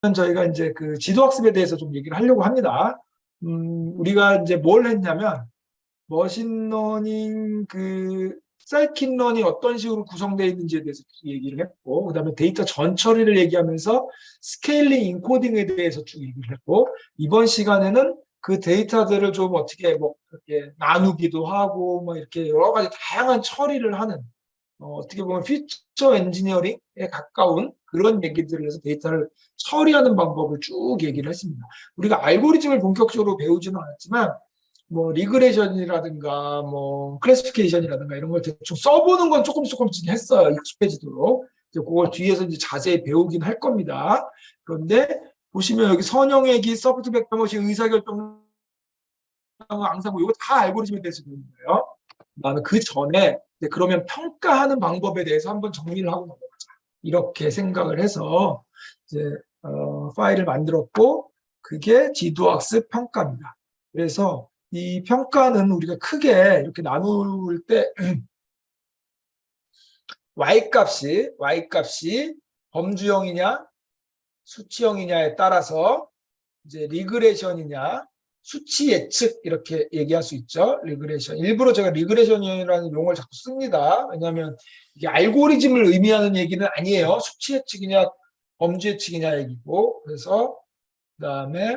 저희가 이제 그 지도학습에 대해서 좀 얘기를 하려고 합니다. 우리가 이제 뭘 했냐면, 머신러닝, 사이킷런이 어떤 식으로 구성되어 있는지에 대해서 얘기를 했고, 그 다음에 데이터 전처리를 얘기하면서 스케일링, 인코딩에 대해서 쭉 얘기를 했고, 이번 시간에는 그 데이터들을 좀 어떻게 뭐 이렇게 나누기도 하고, 뭐 이렇게 여러 가지 다양한 처리를 하는, 어떻게 보면 피처 엔지니어링에 가까운 그런 얘기들을 해서 데이터를 처리하는 방법을 쭉 얘기를 했습니다. 우리가 알고리즘을 본격적으로 배우지는 않았지만 뭐 리그레션이라든가 뭐 클래시피케이션이라든가 이런 걸 대충 써보는 건 조금씩 했어요. 익숙해지도록. 이제 그걸 뒤에서 이제 자세히 배우긴 할 겁니다. 그런데 보시면 여기 선형외기, 서프트 벡터 머신, 의사결정, 앙상블 이거 다 알고리즘에 대해서 배우는 거예요. 나는 그 전에 그러면 평가하는 방법에 대해서 한번 정리를 하고 넘어가자. 이렇게 생각을 해서 이제 파일을 만들었고 그게 지도학습 평가입니다. 그래서 이 평가는 우리가 크게 이렇게 나눌 때 y 값이 범주형이냐 수치형이냐에 따라서 이제 리그레션이냐 수치 예측 이렇게 얘기할 수 있죠. 리그레션. 일부러 제가 리그레션이라는 용어를 자꾸 씁니다. 왜냐하면 이게 알고리즘을 의미하는 얘기는 아니에요. 수치 예측이냐 범주 예측이냐 얘기고. 그래서 그다음에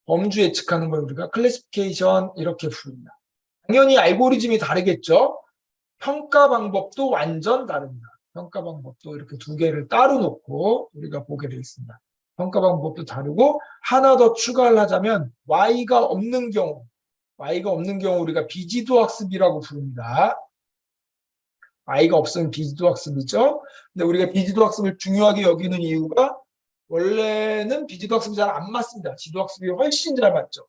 범주 예측하는 걸 우리가 클래시피케이션 이렇게 부릅니다. 당연히 알고리즘이 다르겠죠. 평가 방법도 완전 다릅니다. 평가 방법도 이렇게 두 개를 따로 놓고 우리가 보게 되어 있습니다. 평가 방법도 다르고 하나 더 추가를 하자면 Y가 없는 경우 우리가 비지도 학습이라고 부릅니다. Y가 없으면 비지도 학습이죠. 근데 우리가 비지도 학습을 중요하게 여기는 이유가 원래는 비지도 학습이 잘 안 맞습니다. 지도 학습이 훨씬 잘 맞죠.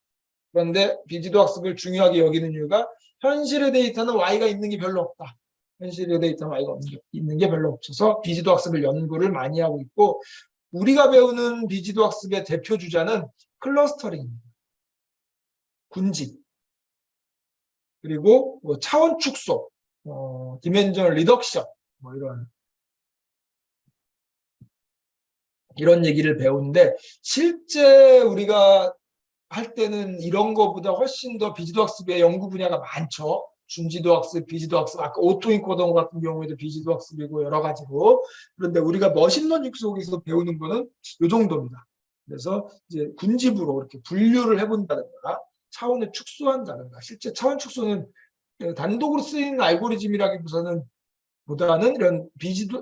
그런데 비지도 학습을 중요하게 여기는 이유가 현실의 데이터는 Y가 있는 게 별로 없다. 현실의 데이터는 Y가 있는 게 별로 없어서 비지도 학습을 연구를 많이 하고 있고 우리가 배우는 비지도 학습의 대표 주자는 클러스터링입니다. 군집 그리고 뭐 차원 축소, 디멘저널 리덕션 뭐 이런 얘기를 배우는데 실제 우리가 할 때는 이런 거보다 훨씬 더 비지도 학습의 연구 분야가 많죠. 준지도 학습, 비지도 학습, 아까 오토인코더 같은 경우에도 비지도 학습이고 여러 가지로. 그런데 우리가 머신러닝 속에서 배우는 거는 이 정도입니다. 그래서 이제 군집으로 이렇게 분류를 해본다든가 차원을 축소한다든가 실제 차원 축소는 단독으로 쓰이는 알고리즘이라기보다는 이런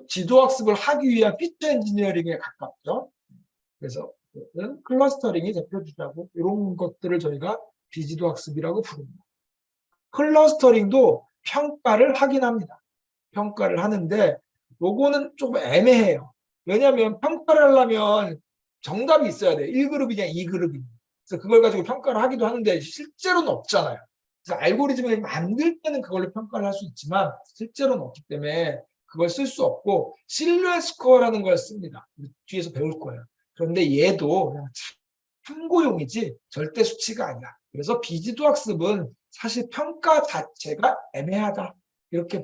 지도 학습을 하기 위한 피처 엔지니어링에 가깝죠. 그래서 클러스터링이 대표주자고 이런 것들을 저희가 비지도 학습이라고 부릅니다. 클러스터링도 평가를 하긴 합니다. 평가를 하는데 요거는 좀 애매해요. 왜냐하면 평가를 하려면 정답이 있어야 돼요. 1그룹이냐 2그룹이냐. 그래서 그걸 가지고 평가를 하기도 하는데 실제로는 없잖아요. 그래서 알고리즘을 만들 때는 그걸로 평가를 할 수 있지만 실제로는 없기 때문에 그걸 쓸 수 없고 실루엣 스코어라는 걸 씁니다. 뒤에서 배울 거예요. 그런데 얘도 그냥 참고용이지 절대 수치가 아니야. 그래서 비지도 학습은 사실 평가 자체가 애매하다. 이렇게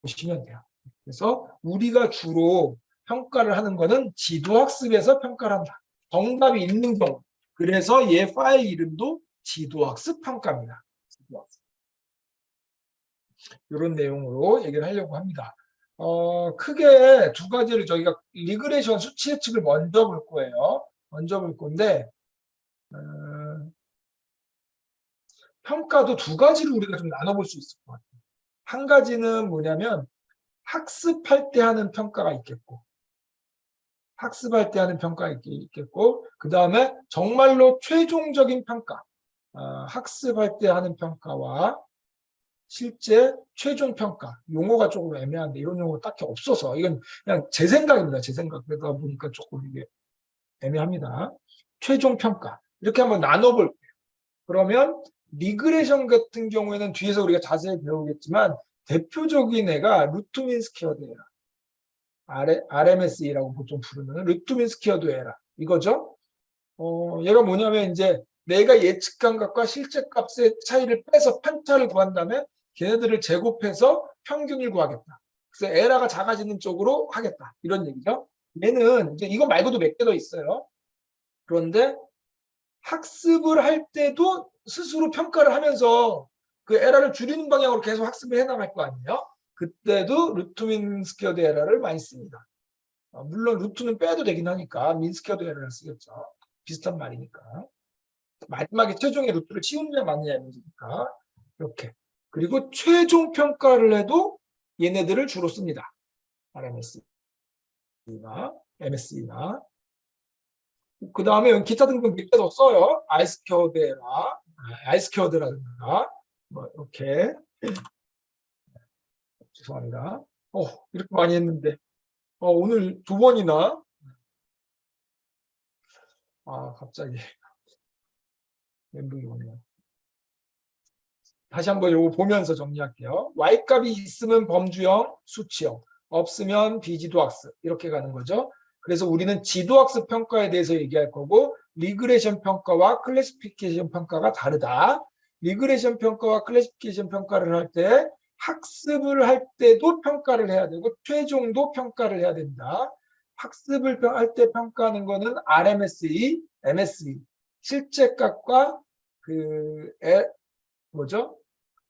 보시면 돼요. 그래서 우리가 주로 평가를 하는 거는 지도학습에서 평가를 한다. 정답이 있는 경우. 그래서 얘 파일 이름도 지도학습 평가입니다. 지도학습. 이런 내용으로 얘기를 하려고 합니다. 크게 두 가지를 저희가 리그레션 수치 예측을 먼저 볼 거예요. 먼저 볼 건데 평가도 두 가지로 우리가 좀 나눠볼 수 있을 것 같아요. 한 가지는 뭐냐면 학습할 때 하는 평가가 있겠고 그 다음에 정말로 최종적인 평가 학습할 때 하는 평가와 실제 최종 평가 용어가 조금 애매한데 이런 용어 딱히 없어서 이건 그냥 제 생각입니다. 제 생각 그러다 보니까 조금 이게 애매합니다. 최종 평가 이렇게 한번 나눠볼게요. 그러면 리그레션 같은 경우에는 뒤에서 우리가 자세히 배우겠지만 대표적인 애가 루트민 스퀘어드 에라 RMSE라고 보통 부르는 루트민 스퀘어드 에라 이거죠. 얘가 뭐냐면 이제 내가 예측한 값과 실제 값의 차이를 빼서 편차를 구한 다음에 걔네들을 제곱해서 평균을 구하겠다. 그래서 에라가 작아지는 쪽으로 하겠다. 이런 얘기죠. 얘는 이제 이거 말고도 몇 개 더 있어요. 그런데 학습을 할 때도 스스로 평가를 하면서 그 에러를 줄이는 방향으로 계속 학습을 해나갈 거 아니에요? 그때도 루트 민 스퀘어드 에러를 많이 씁니다. 물론 루트는 빼도 되긴 하니까 민 스퀘어드 에러를 쓰겠죠. 비슷한 말이니까. 마지막에 최종의 루트를 치우느냐 마느냐의 문제니까. 이렇게. 그리고 최종 평가를 해도 얘네들을 주로 씁니다. RMS나 MSE나. 그 다음에 기타 등등 몇 개 더 써요. 아이스퀘어드라든가 뭐 이렇게. 죄송합니다. 이렇게 많이 했는데 오늘 두 번이나 갑자기 멘붕이 오네요. 다시 한번 이거 보면서 정리할게요. Y값이 있으면 범주형, 수치형, 없으면 비지도학습 이렇게 가는 거죠. 그래서 우리는 지도학습 평가에 대해서 얘기할 거고 리그레이션 평가와 클래시피케이션 평가가 다르다. 리그레이션 평가와 클래시피케이션 평가를 할 때 학습을 할 때도 평가를 해야 되고 최종도 평가를 해야 된다. 학습을 할 때 평가하는 거는 RMSE, MSE, 실제값과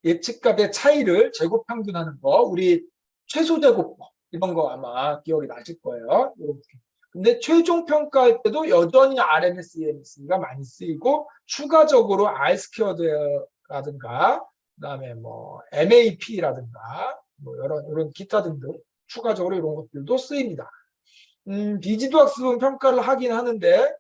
예측값의 차이를 제곱 평균하는 거, 우리 최소 제곱법 이런 거 아마 기억이 나실 거예요. 이렇게. 근데 최종 평가할 때도 여전히 RMS, EMS가 많이 쓰이고 추가적으로 R스퀘어드라든가 그다음에 뭐 MAP라든가 뭐 이런 기타 등등 추가적으로 이런 것들도 쓰입니다. 비지도 학습은 평가하는데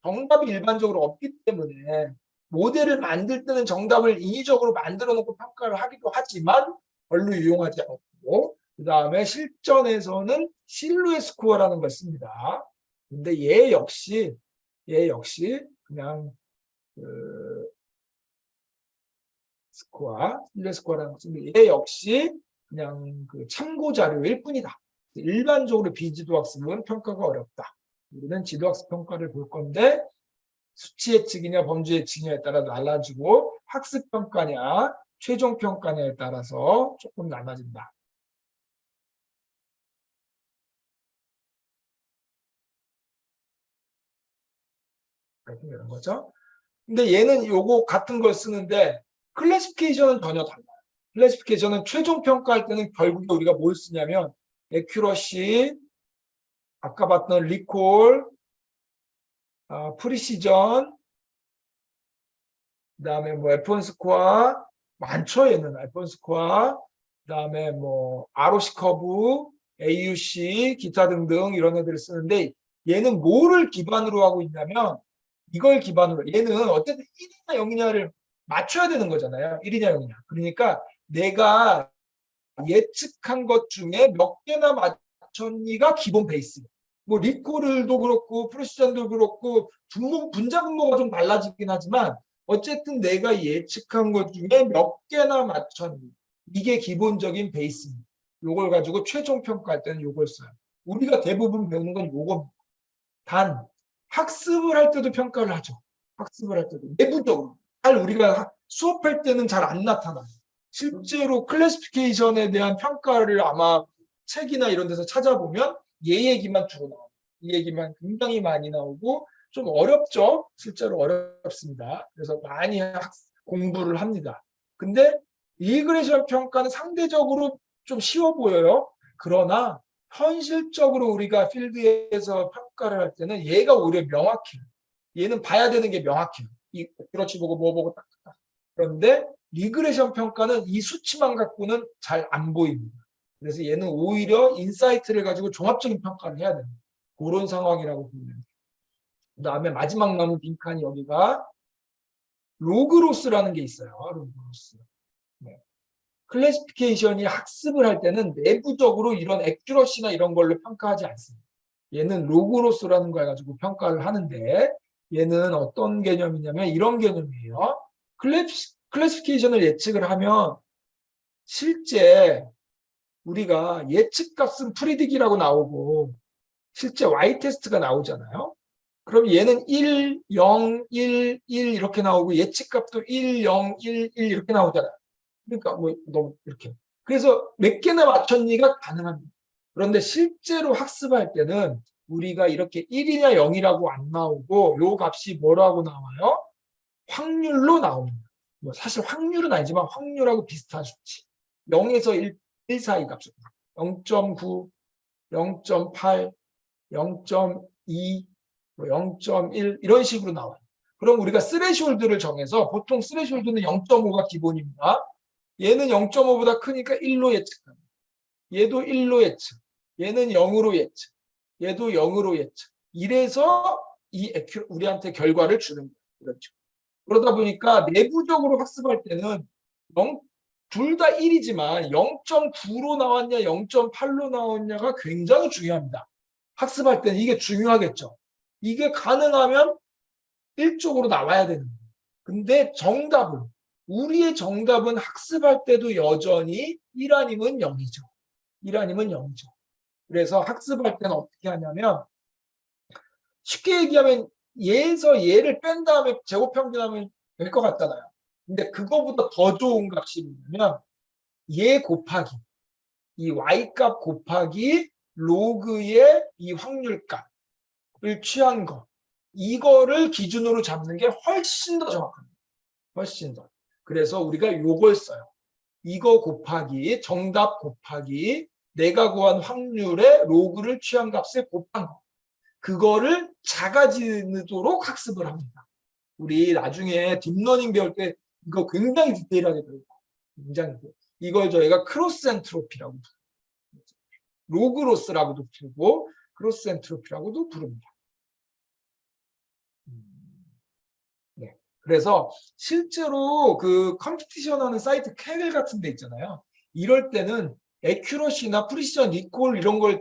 정답이 일반적으로 없기 때문에 모델을 만들 때는 정답을 인위적으로 만들어 놓고 평가를 하기도 하지만 별로 유용하지 않고 그 다음에 실전에서는 실루엣 스코어라는 걸 씁니다. 근데 얘 역시 그냥 실루엣 스코어라는 걸 씁니다. 얘 역시 그냥 참고 자료일 뿐이다. 일반적으로 비지도 학습은 평가가 어렵다. 우리는 지도학습 평가를 볼 건데 수치 예측이냐 범주 예측이냐에 따라 달라지고 학습 평가냐 최종 평가냐에 따라서 조금 나눠진다. 이런 거죠. 근데 얘는 요거 같은 걸 쓰는데 클래시피케이션은 전혀 달라요. 클래시피케이션은 최종 평가할 때는 결국에 우리가 뭘 쓰냐면 에큐러시, 아까 봤던 리콜, 프리시전, 그다음에 뭐 F1 스코어 많죠. 얘는 F1 스코어, 그다음에 뭐 ROC 커브, AUC, 기타 등등 이런 애들을 쓰는데 얘는 뭐를 기반으로 하고 있냐면 이걸 기반으로 얘는 어쨌든 1이냐 0이냐를 맞춰야 되는 거잖아요. 1이냐 0이냐. 그러니까 내가 예측한 것 중에 몇 개나 맞췄니가 기본 베이스. 뭐 리콜도 그렇고 프리시전도 그렇고 분자 분모가 좀 달라지긴 하지만 어쨌든 내가 예측한 것 중에 몇 개나 맞췄니 이게 기본적인 베이스입니다. 요걸 가지고 최종 평가할 때는 요걸 써요. 우리가 대부분 배우는 건 요겁니다. 단 학습을 할 때도 평가를 하죠. 학습을 할 때도 내부적으로 잘 우리가 수업할 때는 잘 안 나타나요. 실제로 클래시피케이션에 대한 평가를 아마 책이나 이런 데서 찾아보면 얘 얘기만 주로 나와요. 이 얘기만 굉장히 많이 나오고 좀 어렵죠. 실제로 어렵습니다. 그래서 많이 공부를 합니다. 근데 리그레이션 평가는 상대적으로 좀 쉬워 보여요. 그러나 현실적으로 우리가 필드에서 평가를 할 때는 얘가 오히려 명확해요. 얘는 봐야 되는 게 명확해요. 그렇지 보고 뭐 보고 딱. 그런데 리그레이션 평가는 이 수치만 갖고는 잘 안 보입니다. 그래서 얘는 오히려 인사이트를 가지고 종합적인 평가를 해야 됩니다. 그런 상황이라고 보면. 그 다음에 마지막 남은 빈칸이 여기가 로그로스라는 게 있어요. 로그로스. 네. 클래시피케이션이 학습을 할 때는 내부적으로 이런 액큐러시나 이런 걸로 평가하지 않습니다. 얘는 로그로스라는 걸 가지고 평가를 하는데 얘는 어떤 개념이냐면 이런 개념이에요. 클래시피케이션을 예측을 하면 실제 우리가 예측값은 프리딕이라고 나오고 실제 Y 테스트가 나오잖아요. 그럼 얘는 1, 0, 1, 1 이렇게 나오고 예측값도 1, 0, 1, 1 이렇게 나오잖아요. 그러니까 뭐 너무 이렇게. 그래서 몇 개나 맞췄니가 가능합니다. 그런데 실제로 학습할 때는 우리가 이렇게 1이냐 0이라고 안 나오고 요 값이 뭐라고 나와요? 확률로 나옵니다. 뭐 사실 확률은 아니지만 확률하고 비슷한 수치. 0에서 1 사이 값을 0.9, 0.8, 0.2, 0.1 이런 식으로 나와요. 그럼 우리가 스레시홀드를 정해서 보통 스레시홀드는 0.5가 기본입니다. 얘는 0.5보다 크니까 1로 예측합니다. 얘도 1로 예측, 얘는 0으로 예측, 얘도 0으로 예측. 이래서 우리한테 결과를 주는 거예요. 그렇죠. 그러다 보니까 내부적으로 학습할 때는 둘 다 1이지만 0.9로 나왔냐 0.8로 나왔냐가 굉장히 중요합니다. 학습할 때는 이게 중요하겠죠. 이게 가능하면 1쪽으로 나와야 되는 거예요. 근데 우리의 정답은 학습할 때도 여전히 1 아니면 0이죠. 1 아니면 0이죠. 그래서 학습할 때는 어떻게 하냐면 쉽게 얘기하면 얘에서 얘를 뺀 다음에 제곱평균하면 될 것 같잖아요. 근데 그거보다 더 좋은 값이 뭐냐면 얘 곱하기 이 y값 곱하기 로그의 이 확률값을 취한 거 이거를 기준으로 잡는 게 훨씬 더 정확합니다. 훨씬 더. 그래서 우리가 요걸 써요. 이거 곱하기 정답 곱하기 내가 구한 확률의 로그를 취한 값에 곱한 거. 그거를 작아지도록 학습을 합니다. 우리 나중에 딥러닝 배울 때 이거 굉장히 디테일하게 배워요. 굉장히. 이걸 저희가 크로스 엔트로피라고 부르고 로그로스라고도 부르고 크로스 엔트로피라고도 부릅니다. 네. 그래서 실제로 그 컴피티션 하는 사이트 캐겔 같은 데 있잖아요. 이럴 때는 애큐러시나 프리시전 리콜 이런 걸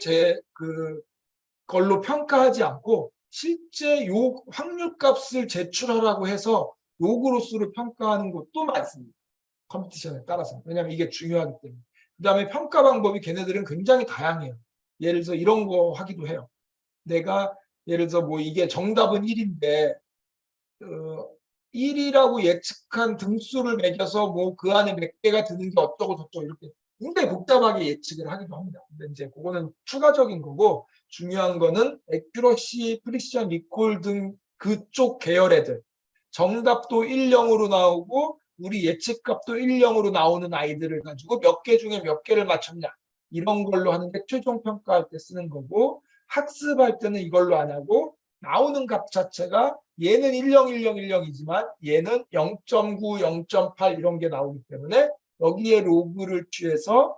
걸로 평가하지 않고 실제 요 확률값을 제출하라고 해서 로그로스로 평가하는 것도 많습니다. 컴피티션에 따라서. 왜냐하면 이게 중요하기 때문에. 그 다음에 평가 방법이 걔네들은 굉장히 다양해요. 예를 들어서 이런 거 하기도 해요. 내가 예를 들어서 뭐 이게 정답은 1인데 1이라고 예측한 등수를 매겨서 뭐 그 안에 몇 개가 드는 게 어쩌고 저쩌고 이렇게 굉장히 복잡하게 예측을 하기도 합니다. 근데 이제 그거는 추가적인 거고 중요한 거는 애큐러시, 프리시전, 리콜 등 그쪽 계열 애들 정답도 1, 0으로 나오고 우리 예측값도 1, 0으로 나오는 아이들을 가지고 몇 개 중에 몇 개를 맞췄냐 이런 걸로 하는 게 최종 평가할 때 쓰는 거고 학습할 때는 이걸로 안 하고 나오는 값 자체가 얘는 10, 10, 10이지만 얘는 0.9, 0.8 이런 게 나오기 때문에 여기에 로그를 취해서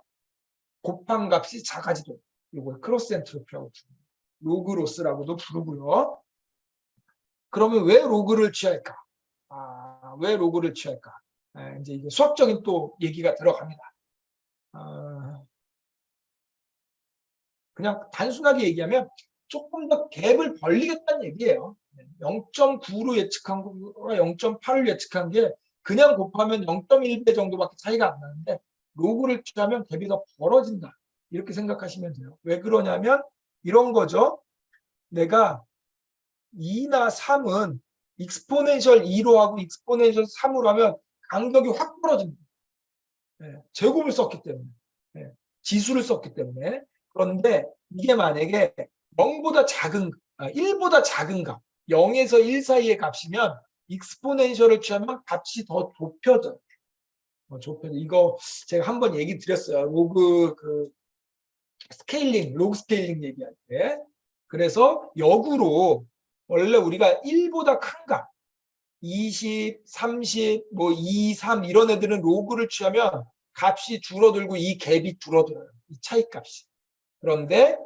곱한 값이 작아지도록 이걸 크로스 엔트로피라고 부릅니다. 로그로스라고도 부르고요. 그러면 왜 로그를 취할까? 왜 로그를 취할까? 이제 이게 수학적인 또 얘기가 들어갑니다. 그냥 단순하게 얘기하면 조금 더 갭을 벌리겠다는 얘기예요. 0.9로 예측한 거가 0.8을 예측한 게 그냥 곱하면 0.1배 정도밖에 차이가 안 나는데 로그를 취하면 갭이 더 벌어진다. 이렇게 생각하시면 돼요. 왜 그러냐면 이런 거죠. 내가 2나 3은 익스포넨셜 2로 하고 익스포넨셜 3으로 하면 간격이 확 벌어집니다. 제곱을 썼기 때문에. 지수를 썼기 때문에. 그런데 이게 만약에 0보다 작은 1보다 작은 값 0에서 1 사이의 값이면 익스포넨셜을 취하면 값이 더 좁혀져요. 이거 제가 한번 얘기 드렸어요. 로그 로그 스케일링 얘기할 때. 그래서 역으로 원래 우리가 1보다 큰 값 20, 30, 뭐 2, 3 이런 애들은 로그를 취하면 값이 줄어들고 이 갭이 줄어들어요. 이 차이값이. 그런데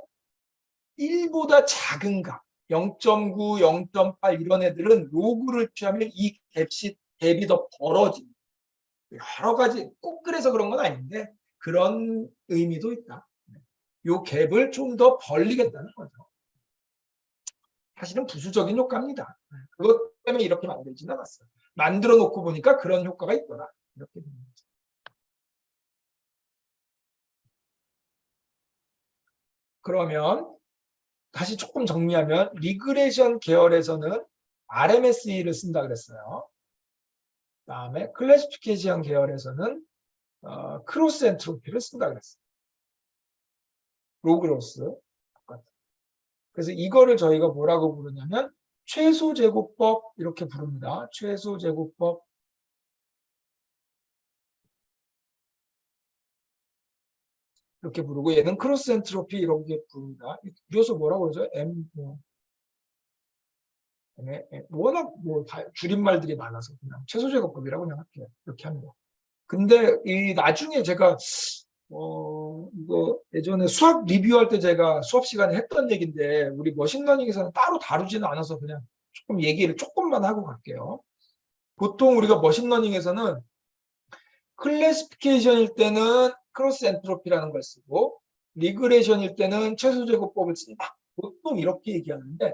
1보다 작은 값 0.9, 0.8 이런 애들은 로그를 취하면 이 갭이 더 벌어집니다. 여러 가지 꼭 그래서 그런 건 아닌데 그런 의미도 있다. 요 갭을 좀 더 벌리겠다는 거죠. 사실은 부수적인 효과입니다. 그것 때문에 이렇게 만들지는 않았어요. 만들어 놓고 보니까 그런 효과가 있더라. 이렇게 됩니다. 그러면 다시 조금 정리하면 리그레이션 계열에서는 RMSE를 쓴다 그랬어요. 그다음에 클래시피케이션 계열에서는 크로스 엔트로피를 쓴다 그랬어요. 로그로스. 그래서 이거를 저희가 뭐라고 부르냐면 최소제곱법 이렇게 부릅니다. 최소제곱법. 이렇게 부르고 얘는 크로스 엔트로피 이렇게 부릅니다. 그래서 뭐라고 그러죠? 워낙 줄임말들이 많아서 그냥 최소제곱법이라고 그냥 할게요. 이렇게 합니다. 근데 이 나중에 제가 이거 예전에 수학 리뷰할 때 제가 수업 시간에 했던 얘기인데 우리 머신러닝에서는 따로 다루지는 않아서 그냥 조금 얘기를 조금만 하고 갈게요. 보통 우리가 머신러닝에서는 클래시피케이션일 때는 크로스 엔트로피라는 걸 쓰고 리그레이션일 때는 최소제곱법을 쓴다. 보통 이렇게 얘기하는데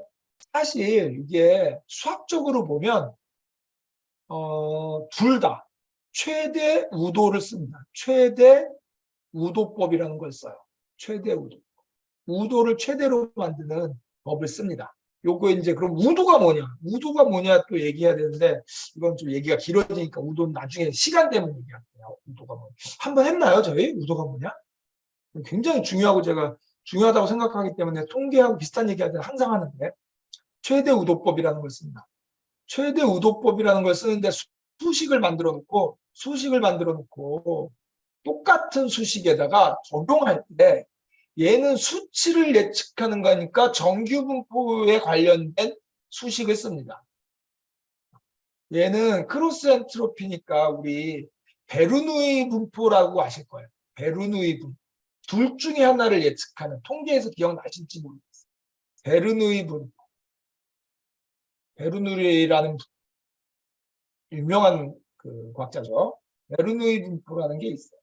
사실 이게 수학적으로 보면 둘 다 최대 우도를 씁니다. 최대 우도법이라는 걸 써요. 최대 우도. 우도를 최대로 만드는 법을 씁니다. 요거 이제 그럼 우도가 뭐냐? 우도가 뭐냐 또 얘기해야 되는데 이건 좀 얘기가 길어지니까 우도는 나중에 시간 되면 얘기할게요. 우도가 뭐냐? 한번 했나요, 저희? 우도가 뭐냐? 굉장히 중요하고 제가 중요하다고 생각하기 때문에 통계하고 비슷한 얘기할 때 항상 하는데 최대 우도법이라는 걸 씁니다. 최대 우도법이라는 걸 쓰는데 수식을 만들어 놓고 똑같은 수식에다가 적용할 때 얘는 수치를 예측하는 거니까 정규분포에 관련된 수식을 씁니다. 얘는 크로스 엔트로피니까 우리 베르누이 분포라고 아실 거예요. 베르누이 분포. 둘 중에 하나를 예측하는 통계에서 기억나실지 모르겠어요. 베르누이 분포. 베르누이라는 유명한 그 과학자죠. 베르누이 분포라는 게 있어요.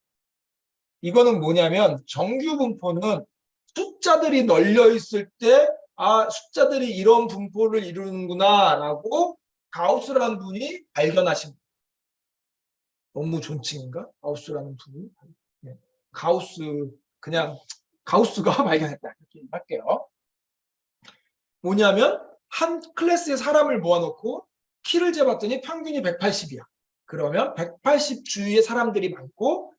이거는 뭐냐면 정규 분포는 숫자들이 널려 있을 때 숫자들이 이런 분포를 이루는구나 라고 가우스라는 분이 발견하신 거예요. 너무 존칭인가? 가우스라는 분이. 네. 그냥 가우스가 발견했다 이렇게 할게요. 뭐냐면 한 클래스에 사람을 모아놓고 키를 재봤더니 평균이 180이야. 그러면 180 주위에 사람들이 많고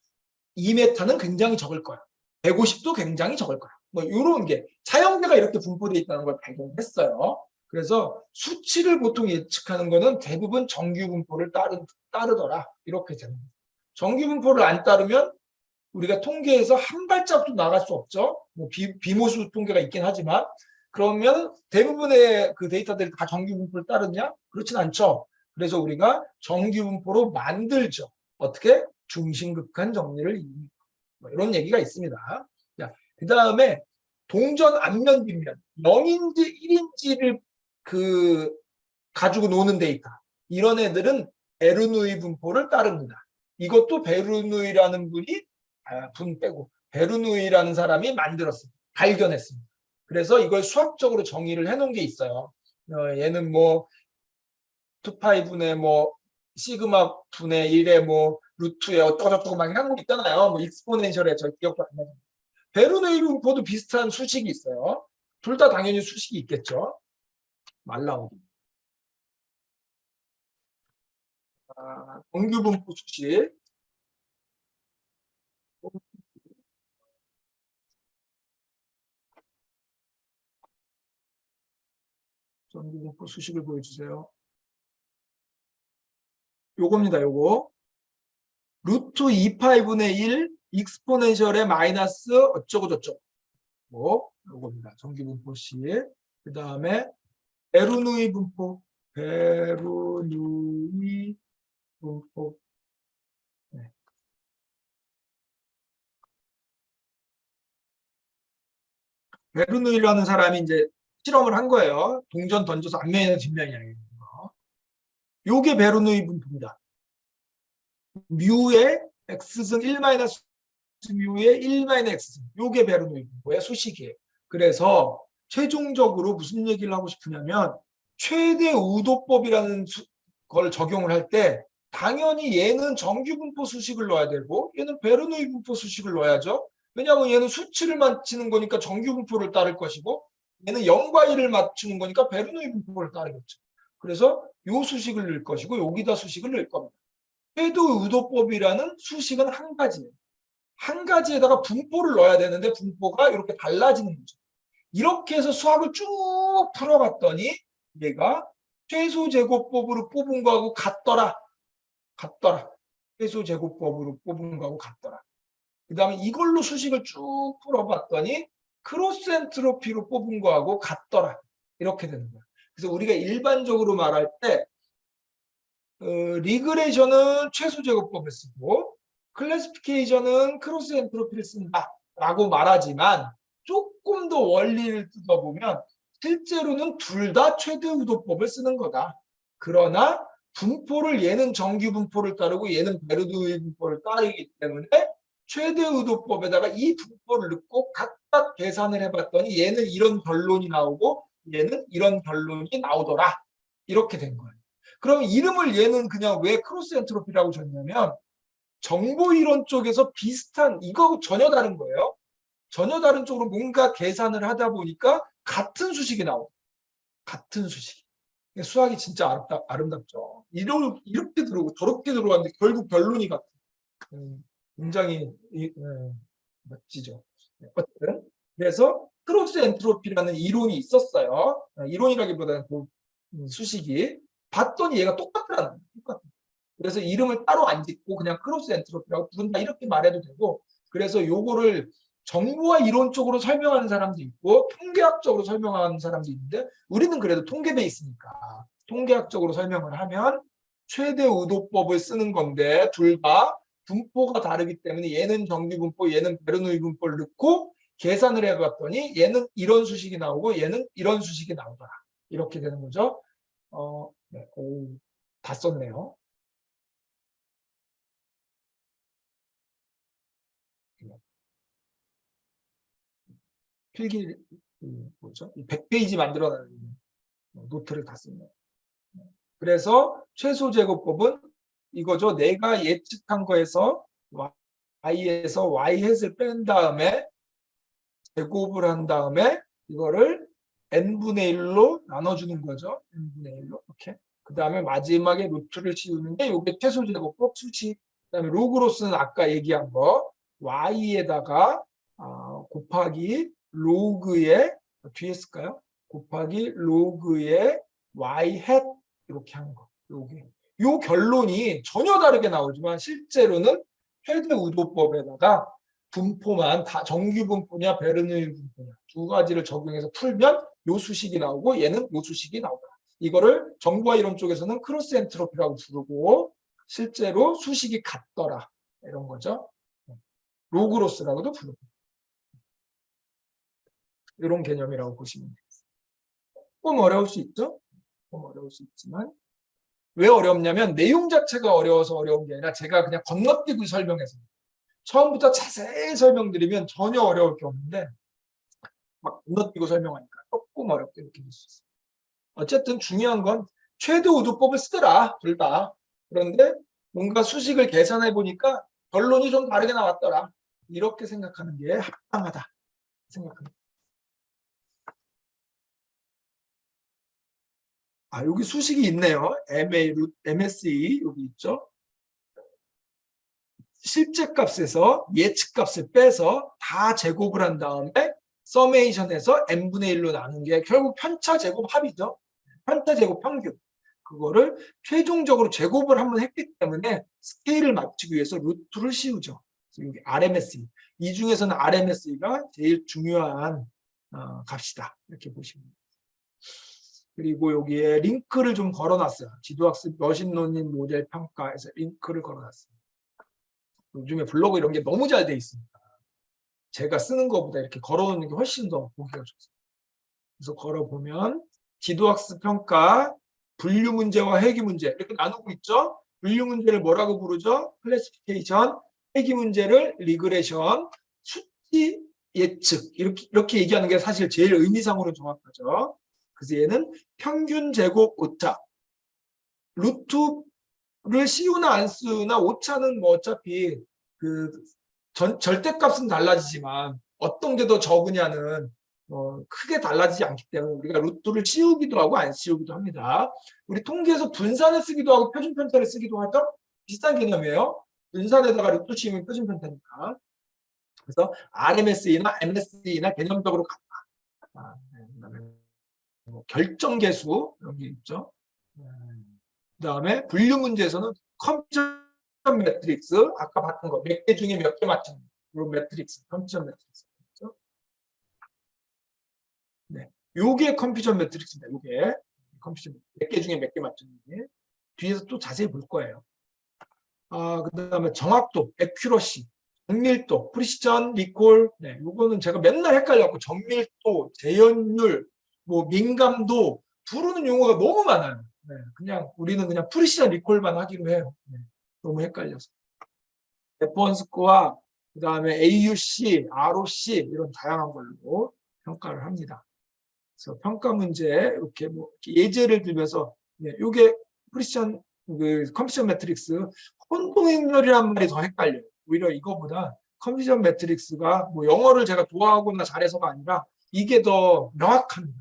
2m는 굉장히 적을 거야. 150도 굉장히 적을 거야. 뭐 이런 게 차형대가 이렇게 분포되어 있다는 걸 발견했어요. 그래서 수치를 보통 예측하는 거는 대부분 정규 분포를 따르더라. 이렇게 됩니다. 정규 분포를 안 따르면 우리가 통계에서 한 발짝도 나갈 수 없죠. 뭐 비모수 통계가 있긴 하지만 그러면 대부분의 그 데이터들이 다 정규 분포를 따르냐? 그렇진 않죠. 그래서 우리가 정규 분포로 만들죠. 어떻게? 중심극한 정리를 이룹니다. 뭐 이런 얘기가 있습니다. 그 다음에 동전 앞면 뒷면 0인지 1인지를 가지고 노는 데이터 이런 애들은 베르누이 분포를 따릅니다. 이것도 베르누이라는 분 빼고 베르누이라는 사람이 만들었습니다. 발견했습니다. 그래서 이걸 수학적으로 정의를 해놓은 게 있어요. 얘는 뭐 2파이분의 뭐 시그마 분의 1의 뭐 루트에 어쩌고저쩌고 막 하는 거 있잖아요. 뭐 익스포넨셜에 저 기억도 안 나죠. 베르누이 분포도 비슷한 수식이 있어요. 둘 다 당연히 수식이 있겠죠. 말 나오기. 정규 분포 수식. 정규 분포 수식을 보여주세요. 요겁니다. 요거. 루트 2파이분의 1 익스포넨셜의 마이너스 어쩌고저쩌고. 요겁니다. 정규 분포식. 그 다음에 베르누이 분포. 베르누이 분포. 네. 베르누이라는 사람이 이제 실험을 한 거예요. 동전 던져서 앞면이나 뒷면이냐. 요게 베르누이 분포입니다. 뮤의 x승 1 마이너스 뮤의 1 마이너스 x승. 요게 베르누이 분포의 수식이에요. 그래서 최종적으로 무슨 얘기를 하고 싶으냐면 최대 우도법이라는 걸 적용을 할 때 당연히 얘는 정규 분포 수식을 넣어야 되고 얘는 베르누이 분포 수식을 넣어야죠. 왜냐하면 얘는 수치를 맞추는 거니까 정규 분포를 따를 것이고 얘는 0과 1을 맞추는 거니까 베르누이 분포를 따르겠죠. 그래서 요 수식을 넣을 것이고 여기다 수식을 넣을 겁니다. 최대 우도법이라는 수식은 한 가지예요. 한 가지에다가 분포를 넣어야 되는데 분포가 이렇게 달라지는 거죠. 이렇게 해서 수학을 쭉 풀어봤더니 얘가 최소 제곱법으로 뽑은 거하고 같더라. 최소 제곱법으로 뽑은 거하고 같더라. 그 다음에 이걸로 수식을 쭉 풀어봤더니 크로스 엔트로피로 뽑은 거하고 같더라. 이렇게 되는 거야. 그래서 우리가 일반적으로 말할 때 리그레이션은 최소 제곱법을 쓰고 클래시피케이션은 크로스 엔트로피를 쓴다라고 말하지만 조금 더 원리를 뜯어보면 실제로는 둘 다 최대 우도법을 쓰는 거다. 그러나 분포를 얘는 정규 분포를 따르고 얘는 베르누이 분포를 따르기 때문에 최대 의도법에다가 이 분포를 넣고 각각 계산을 해봤더니 얘는 이런 결론이 나오고 얘는 이런 결론이 나오더라. 이렇게 된 거예요. 그럼 이름을 얘는 그냥 왜 크로스 엔트로피라고 줬냐면 정보이론 쪽에서 비슷한 이거 전혀 다른 거예요. 전혀 다른 쪽으로 뭔가 계산을 하다 보니까 같은 수식이 나오고 같은 수식. 수학이 진짜 아름답죠. 이렇게 들어오고 저렇게 들어왔는데 결국 결론이 같은. 굉장히 멋지죠. 어쨌든 그래서 크로스 엔트로피라는 이론이 있었어요. 이론이라기보다는 그 수식이 봤더니 얘가 똑같더라는 거예요. 똑같아. 그래서 이름을 따로 안 짓고 그냥 크로스 엔트로피라고 부른다 이렇게 말해도 되고 그래서 요거를 정보와 이론적으로 설명하는 사람도 있고 통계학적으로 설명하는 사람도 있는데 우리는 그래도 통계 베이스니까 통계학적으로 설명을 하면 최대 의도법을 쓰는 건데 둘 다 분포가 다르기 때문에 얘는 정규 분포 얘는 베르누이 분포를 넣고 계산을 해봤더니 얘는 이런 수식이 나오고 얘는 이런 수식이 나오더라. 이렇게 되는 거죠. 네. 다 썼네요. 필기 뭐죠? 100페이지 만들어내는 노트를 다 썼네요. 그래서 최소 제곱법은 이거죠. 내가 예측한 거에서 y에서 y햇을 뺀 다음에 제곱을 한 다음에 이거를 n분의 1로 나눠주는 거죠. n분의 1로 이렇게. 그 다음에 마지막에 루트를 씌우는 게 이게 최소 제곱법 수식. 그 다음에 로그로스는 아까 얘기한 거 y에다가 곱하기 로그의 뒤에 쓸까요? 곱하기 로그의 y햇 이렇게 하는 거. 요 결론이 전혀 다르게 나오지만 실제로는 최대 우도법에다가 분포만 다 정규 분포냐 베르누이 분포냐 두 가지를 적용해서 풀면 요 수식이 나오고 얘는 요 수식이 나오더라. 이거를 정보와 이론 쪽에서는 크로스 엔트로피라고 부르고 실제로 수식이 같더라. 이런 거죠. 로그로스라고도 부르고. 이런 개념이라고 보시면 돼요. 조금 어려울 수 있죠? 조금 어려울 수 있지만 왜 어렵냐면 내용 자체가 어려워서 어려운 게 아니라 제가 그냥 건너뛰고 설명해서 처음부터 자세히 설명드리면 전혀 어려울 게 없는데 막 건너뛰고 설명하니까 조금 어렵게 느낄 수 있어요. 어쨌든 중요한 건 최대 우도법을 쓰더라 둘 다. 그런데 뭔가 수식을 계산해 보니까 결론이 좀 다르게 나왔더라. 이렇게 생각하는 게 합당하다 생각합니다. 여기 수식이 있네요. MSE 여기 있죠. 실제 값에서 예측 값을 빼서 다 제곱을 한 다음에 서메이션에서 n분의 1로 나눈 게 결국 편차 제곱 합이죠. 편차 제곱 평균. 그거를 최종적으로 제곱을 한번 했기 때문에 스케일을 맞추기 위해서 루트를 씌우죠. 여기 RMSE. 이 중에서는 RMSE가 제일 중요한 값이다. 이렇게 보시면 됩니다. 그리고 여기에 링크를 좀 걸어놨어요. 지도학습 머신러닝 모델 평가에서 링크를 걸어놨어요. 요즘에 블로그 이런 게 너무 잘 돼 있으니까 제가 쓰는 것보다 이렇게 걸어놓는 게 훨씬 더 보기가 좋습니다. 그래서 걸어보면 지도학습 평가, 분류 문제와 회귀 문제 이렇게 나누고 있죠. 분류 문제를 뭐라고 부르죠? 클래시피케이션, 회귀 문제를 리그레션, 수치 예측 이렇게 얘기하는 게 사실 제일 의미상으로 정확하죠. 그래서 얘는 평균 제곱 오차, 루트를 씌우나 안 씌우나 오차는 뭐 어차피 그 절대값은 달라지지만 어떤 게 더 적으냐는 크게 달라지지 않기 때문에 우리가 루트를 씌우기도 하고 안 씌우기도 합니다. 우리 통계에서 분산을 쓰기도 하고 표준 편차를 쓰기도 하죠. 비슷한 개념이에요. 분산에다가 루트 씌우면 표준 편차니까. 그래서 RMSE나 MSE나 개념적으로 같다. 그다음에 뭐 결정계수 이런 게 있죠. 그다음에 분류 문제에서는 컴퓨전 매트릭스 아까 봤던 거 몇 개 중에 몇 개 맞추는 그런 매트릭스 컴퓨전 매트릭스. 그렇죠? 네, 요게 컴퓨전 매트릭스입니다. 요게 컴퓨전 몇 개 중에 몇 개 맞추는 게 뒤에서 또 자세히 볼 거예요. 그다음에 정확도, 액큐러시, 정밀도, 프리시전, 리콜. 네, 요거는 제가 맨날 헷갈려갖고 정밀도, 재현율, 뭐 민감도 부르는 용어가 너무 많아요. 네, 그냥 우리는 그냥 프리시전, 리콜만 하기로 해요. 네, 너무 헷갈려서. F1 스코어, 그다음에 AUC, ROC 이런 다양한 걸로 평가를 합니다. 그래서 평가 문제 이렇게 뭐 예제를 들면서 이게 프리시전 그 컴퓨전 매트릭스 혼동행렬이란 말이 더 헷갈려요. 오히려 이거보다 컴퓨전 매트릭스가 뭐 영어를 제가 좋아하거나 잘해서가 아니라 이게 더 명확합니다.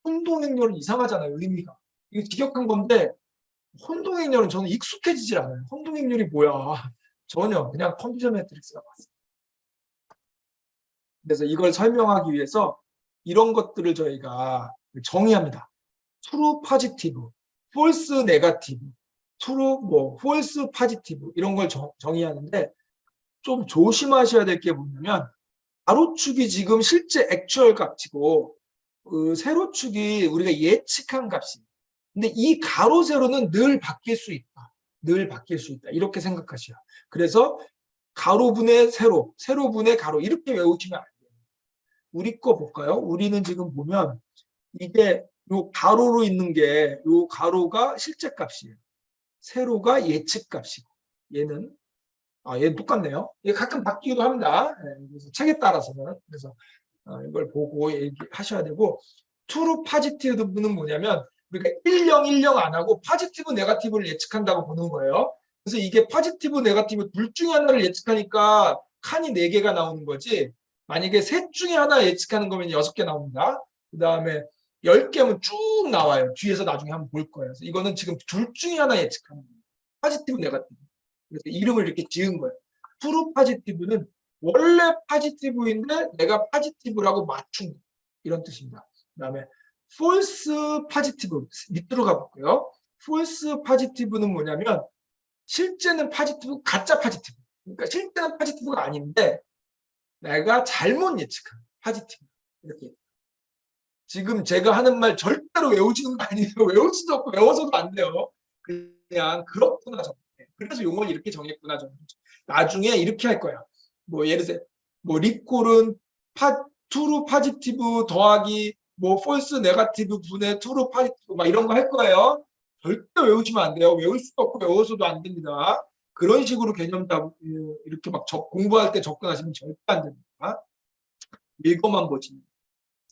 혼동행렬은 이상하잖아요. 의미가. 이게 직역한 건데 혼동행렬은 저는 익숙해지질 않아요. 혼동행렬이 뭐야. 전혀 그냥 컴퓨전 매트릭스가 맞습니다. 그래서 이걸 설명하기 위해서 이런 것들을 저희가 정의합니다. true positive, false negative, true 뭐 false positive 이런 걸 정의하는데 좀 조심하셔야 될 게 뭐냐면 가로축이 지금 실제 액추얼 값이고 그 세로축이 우리가 예측한 값이에요. 근데 이 가로 세로는 늘 바뀔 수 있다. 늘 바뀔 수 있다. 이렇게 생각하셔야. 그래서 가로분의 세로, 세로분의 가로 이렇게 외우시면 안 돼요. 우리 거 볼까요? 우리는 지금 보면 이게 요 가로로 있는 게 요 가로가 실제 값이에요. 세로가 예측 값이고 얘는 얘는 똑같네요. 이게 가끔 바뀌기도 합니다. 그래서 책에 따라서는 그래서 이걸 보고 얘기하셔야 되고 true positive는 뭐냐면 우리가 10, 10 안 하고 포지티브 네거티브를 예측한다고 보는 거예요. 그래서 이게 포지티브 네거티브 둘 중에 하나를 예측하니까 칸이 4개가 나오는 거지 만약에 셋 중에 하나 예측하는 거면 6개 나옵니다. 그 다음에 10개면 쭉 나와요. 뒤에서 나중에 한번 볼 거예요. 그래서 이거는 지금 둘 중에 하나 예측하는 거예요. 포지티브 네거티브. 그래서 이름을 이렇게 지은 거예요. 트루 포지티브는 원래 포지티브인데 내가 포지티브라고 맞춘 이런 뜻입니다. 그다음에 false positive 밑으로 가볼게요. false positive는 뭐냐면 실제는 포지티브, 가짜 포지티브. 그러니까 실제는 포지티브가 아닌데 내가 잘못 예측한 포지티브. 이렇게. 지금 제가 하는 말 절대로 외우시는 거 아니에요. 외울 수도 없고 외워서도 안 돼요. 그냥 그렇구나. 그래서 용어를 이렇게 정했구나. 나중에 이렇게 할 거야. 뭐 예를 들어 뭐 리콜은 트루 포지티브 더하기 뭐 폴스 네거티브 분의 트루 포지티브 막 이런 거 할 거예요. 절대 외우시면 안 돼요. 외울 수도 없고 외워서도 안 됩니다. 그런 식으로 개념 다 이렇게 막 공부할 때 접근하시면 절대 안 됩니다. 읽어만 보시면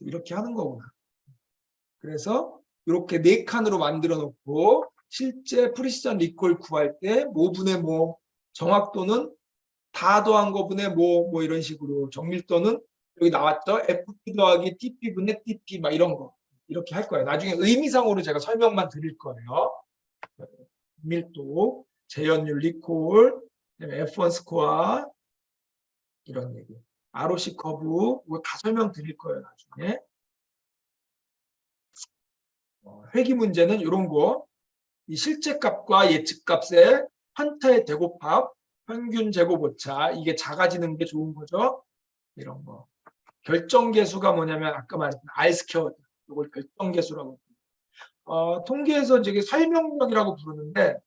이렇게 하는 거구나. 그래서 이렇게 4칸으로 만들어 놓고 실제 프리시전 리콜 구할 때 모분의 모, 정확도는 다 더한 거분의 뭐 이런 식으로 정밀도는 여기 나왔죠. FP 더하기 TP 분의 TP 막 이런 거 이렇게 할 거예요. 나중에 의미상으로 제가 설명만 드릴 거예요. 밀도, 재현율, 리콜, F1 스코어 이런 얘기. ROC 커브 이거 다 설명 드릴 거예요. 나중에. 회귀 문제는 이런 거. 이 실제 값과 예측 값의 한타의 대곱합, 평균 제곱 오차 이게 작아지는 게 좋은 거죠. 이런 거. 결정계수가 뭐냐면 아까 말했던 R 스퀘어드 이걸 결정계수라고 통계에서 이제 설명력이라고 부르는데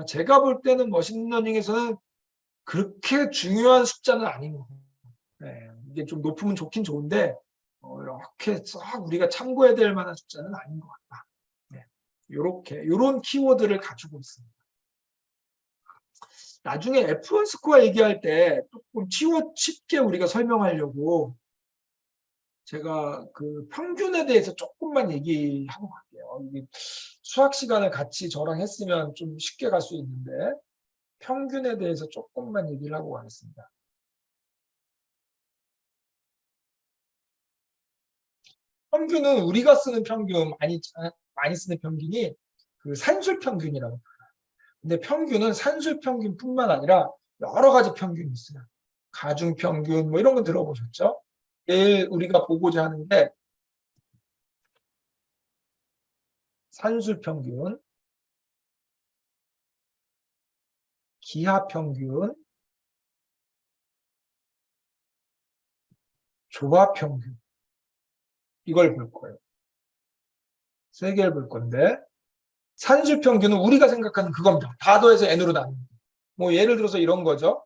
제가 볼 때는 머신러닝에서는 그렇게 중요한 숫자는 아닌 것 같아요. 네, 이게 좀 높으면 좋긴 좋은데 이렇게 싹 우리가 참고해야 될 만한 숫자는 아닌 것 같다. 네, 이런 키워드를 가지고 있습니다. 나중에 F1 스코어 얘기할 때 조금 쉽게 우리가 설명하려고 제가 그 평균에 대해서 조금만 얘기하고 갈게요. 이게 수학 시간을 같이 저랑 했으면 좀 쉽게 갈 수 있는데 평균에 대해서 조금만 얘기를 하고 가겠습니다. 평균은 우리가 쓰는 평균, 많이 쓰는 평균이 그 산술 평균이라고. 근데 평균은 산술 평균뿐만 아니라 여러 가지 평균이 있어요. 가중평균 뭐 이런 거 들어보셨죠? 내일 우리가 보고자 하는 게 산술평균, 기하평균, 조합평균 이걸 볼 거예요. 세 개를 볼 건데 산술평균은 우리가 생각하는 그겁니다. 다 더해서 n으로 나눕니다. 뭐 예를 들어서 이런 거죠.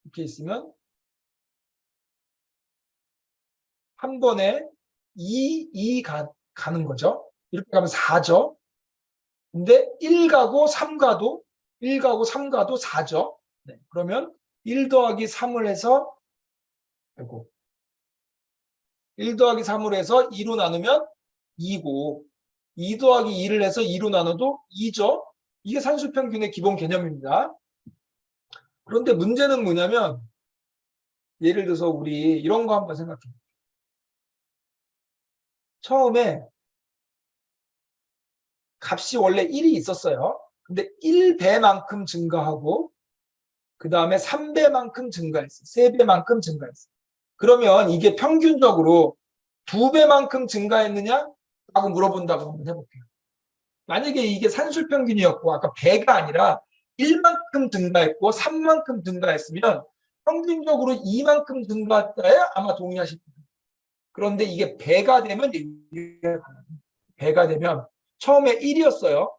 이렇게 있으면 한 번에 2 가는 거죠. 이렇게 가면 4죠. 근데 1가고 3가도 4죠. 네. 그러면 1 더하기 3을 해서 아이고 1 더하기 3을 해서 2로 나누면 2고 2 더하기 2를 해서 2로 나눠도 2죠. 이게 산술평균의 기본 개념입니다. 그런데 문제는 뭐냐면 예를 들어서 우리 이런 거 한번 생각해. 처음에 값이 원래 1이 있었어요. 근데 1배만큼 증가하고 그 다음에 3배만큼 증가했어. 3배만큼 증가했어. 그러면 이게 평균적으로 2배만큼 증가했느냐? 라고 물어본다고 한번 해볼게요. 만약에 이게 산술평균이었고 아까 배가 아니라 1만큼 증가했고 3만큼 증가했으면 평균적으로 2만큼 증가했다에 아마 동의하실 거예요. 그런데 이게 배가 되면 처음에 1이었어요.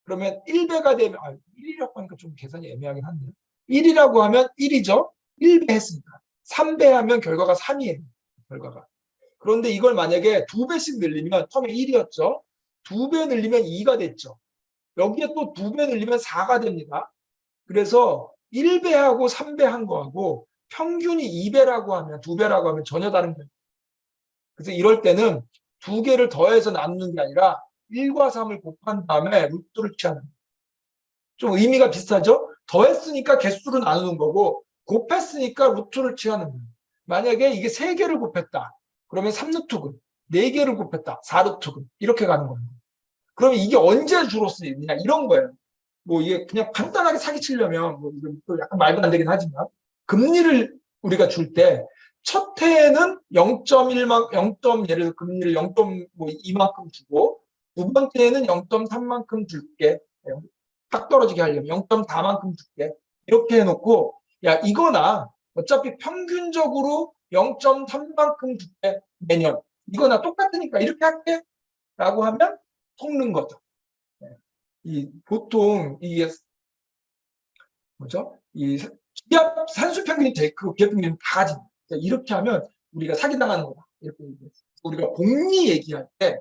그러면 1배가 되면 1이라고 하니까 좀 계산이 애매하긴 한데요. 1이라고 하면 1이죠. 1배 했으니까. 3배 하면 결과가 3이에요. 결과가. 그런데 이걸 만약에 2배씩 늘리면 처음에 1이었죠. 2배 늘리면 2가 됐죠. 여기에 또 2배 늘리면 4가 됩니다. 그래서 1배하고 3배 한 거하고 평균이 2배라고 하면 2배라고 하면 전혀 다른 거예요. 그래서 이럴 때는 2개를 더해서 나누는 게 아니라 1과 3을 곱한 다음에 루트를 취하는 거예요. 좀 의미가 비슷하죠? 더했으니까 개수를 나누는 거고 곱했으니까 루트를 취하는 거예요. 만약에 이게 3개를 곱했다. 그러면 3루트근. 4개를 곱했다. 4루트근. 이렇게 가는 거예요. 그러면 이게 언제 주로 쓰이느냐 이런 거예요. 뭐 이게 그냥 간단하게 사기치려면 뭐 또 약간 말도 안 되긴 하지만 금리를 우리가 줄 때 첫 해에는 0.1만 0. 예를 들어 금리를 0.2만큼 주고 두 번째에는 0.3만큼 줄게. 딱 떨어지게 하려면 0.4만큼 줄게. 이렇게 해놓고 야 이거나 어차피 평균적으로 0.3만큼 줄게 매년. 이거나 똑같으니까 이렇게 할게. 라고 하면 속는 거죠. 보통 이게 뭐죠? 이 기압 산수평균이 그 기압평균 다 가진. 이렇게 하면 우리가 사기당하는 거다. 이렇게 우리가 복리 얘기할 때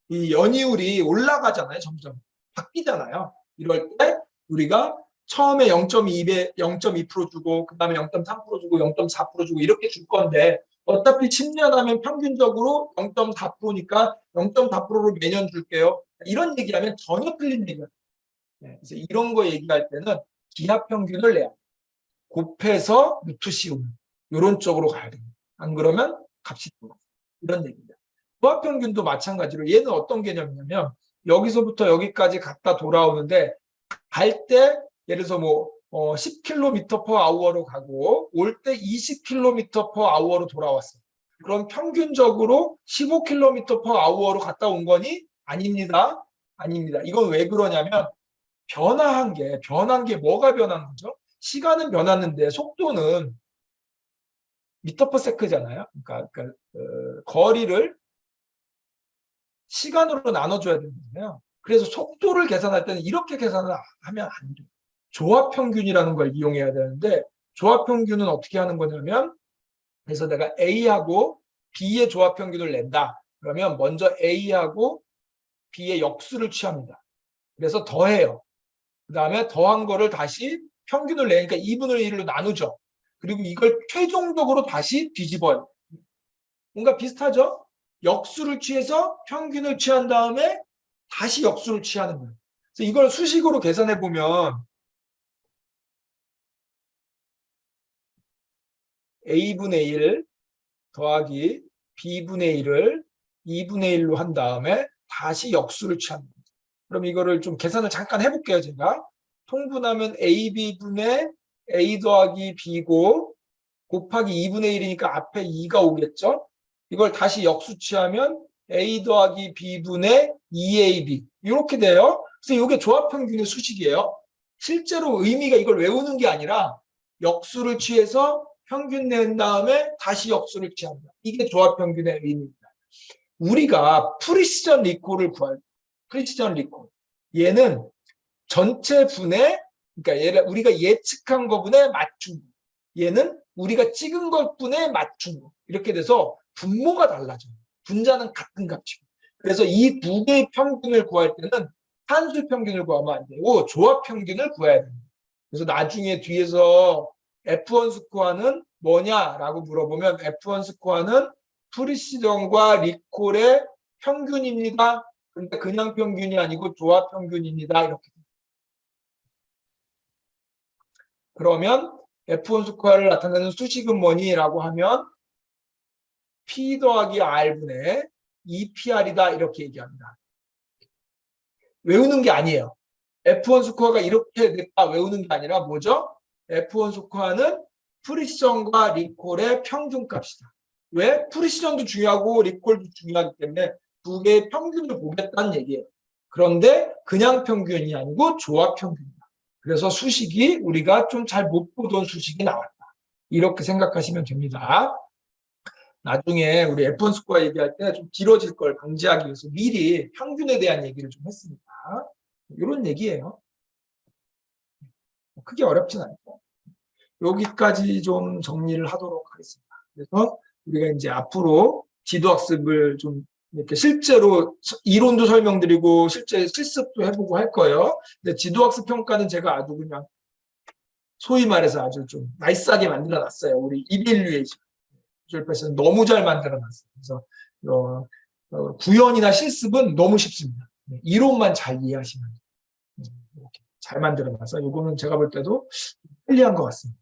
이 연이율이 올라가잖아요. 점점 바뀌잖아요. 이럴 때 우리가 처음에 0.2% 주고 그 다음에 0.3% 주고 0.4% 주고 이렇게 줄 건데 어차피 10년 하면 평균적으로 0.4%니까 0.4%로 매년 줄게요. 이런 얘기하면 전혀 틀린 얘기예요. 그래서 이런 거 얘기할 때는 기하평균을 내야 돼요. 곱해서 루트 씌우는 이런 쪽으로 가야 됩니다. 안 그러면 값이 들어가요. 이런 얘기입니다. 조합평균도 마찬가지로 얘는 어떤 개념이냐면 여기서부터 여기까지 갔다 돌아오는데 갈 때 예를 들어서 뭐 10km/h로 가고 올 때 20km/h로 돌아왔어요. 그럼 평균적으로 15km/h로 갔다 온 거니? 아닙니다. 아닙니다. 이건 왜 그러냐면 변한 게 뭐가 변한 거죠? 시간은 변했는데 속도는 미터/세크잖아요. 그러니까 거리를 시간으로 나눠줘야 되잖아요. 그래서 속도를 계산할 때는 이렇게 계산을 하면 안 돼요. 조합평균이라는 걸 이용해야 되는데 조합평균은 어떻게 하는 거냐면 그래서 내가 A하고 B의 조합평균을 낸다. 그러면 먼저 A하고 B의 역수를 취합니다. 그래서 더해요. 그 다음에 더한 거를 다시 평균을 내니까 2분의 1로 나누죠. 그리고 이걸 최종적으로 다시 뒤집어요. 뭔가 비슷하죠? 역수를 취해서 평균을 취한 다음에 다시 역수를 취하는 거예요. 그래서 이걸 수식으로 계산해 보면 A분의 1 더하기 B분의 1을 2분의 1로 한 다음에 다시 역수를 취합니다. 그럼 이거를 좀 계산을 잠깐 해볼게요. 제가 통분하면 AB분의 A 더하기 B고 곱하기 2분의 1이니까 앞에 2가 오겠죠? 이걸 다시 역수치하면 A 더하기 B분의 2AB 이렇게 돼요. 그래서 이게 조합평균의 수식이에요. 실제로 의미가 이걸 외우는 게 아니라 역수를 취해서 평균 낸 다음에 다시 역수를 취합니다. 이게 조합평균의 의미입니다. 우리가 프리시전 리콜을 구할 프리시전 리콜 얘는 전체 분의 그러니까 얘를 우리가 예측한 거분에 맞춘 거. 얘는 우리가 찍은 것분에 맞춘 거. 이렇게 돼서 분모가 달라져요. 분자는 같은 값이고. 그래서 이 두 개의 평균을 구할 때는 산술 평균을 구하면 안 되고 조합 평균을 구해야 됩니다. 그래서 나중에 뒤에서 F1 스코어는 뭐냐라고 물어보면 F1 스코어는 프리시전과 리콜의 평균입니다. 근데 그냥 평균이 아니고 조합 평균입니다. 이렇게. 그러면 F1 스코어를 나타내는 수식은 뭐니라고 하면 P 더하기 R분의 2PR이다 이렇게 얘기합니다. 외우는 게 아니에요. F1 스코어가 이렇게 됐다 외우는 게 아니라 뭐죠? F1 스코어는 프리시전과 리콜의 평균값이다. 왜? 프리시전도 중요하고 리콜도 중요하기 때문에 두 개의 평균을 보겠다는 얘기예요. 그런데 그냥 평균이 아니고 조합 평균이다. 그래서 수식이 우리가 좀 잘 못 보던 수식이 나왔다. 이렇게 생각하시면 됩니다. 나중에 우리 F1 스코어 얘기할 때 좀 길어질 걸 방지하기 위해서 미리 평균에 대한 얘기를 좀 했습니다. 이런 얘기예요. 크게 어렵진 않죠. 여기까지 좀 정리를 하도록 하겠습니다. 그래서 우리가 이제 앞으로 지도학습을 좀 이렇게 실제로 이론도 설명드리고 실제 실습도 해보고 할 거예요. 근데 지도학습 평가는 제가 아주 그냥 소위 말해서 아주 좀 나이스하게 만들어 놨어요. 우리 이밸류에이션. 비주얼 너무 잘 만들어 놨어요. 그래서 구현이나 실습은 너무 쉽습니다. 이론만 잘 이해하시면 이렇게 잘 만들어 놔서 이거는 제가 볼 때도 편리한 것 같습니다.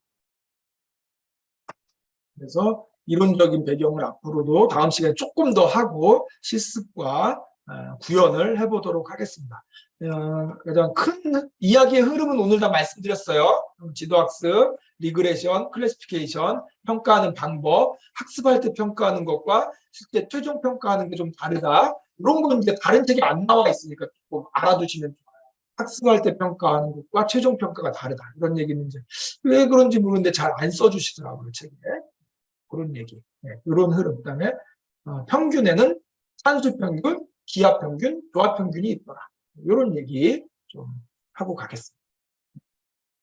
그래서 이론적인 배경을 앞으로도 다음 시간에 조금 더 하고 실습과 구현을 해보도록 하겠습니다. 가장 큰 이야기의 흐름은 오늘 다 말씀드렸어요. 지도학습, 리그레션, 클래시피케이션, 평가하는 방법, 학습할 때 평가하는 것과 실제 최종 평가하는 게 좀 다르다. 이런 건 이제 다른 책에 안 나와 있으니까 조금 알아두시면 좋아요. 학습할 때 평가하는 것과 최종 평가가 다르다. 이런 얘기는 이제 왜 그런지 모르는데 잘 안 써주시더라고요, 책에. 그런 얘기. 네, 이런 흐름. 그다음에 평균에는 산수 평균, 기하 평균, 조합 평균이 있더라. 이런 얘기 좀 하고 가겠습니다.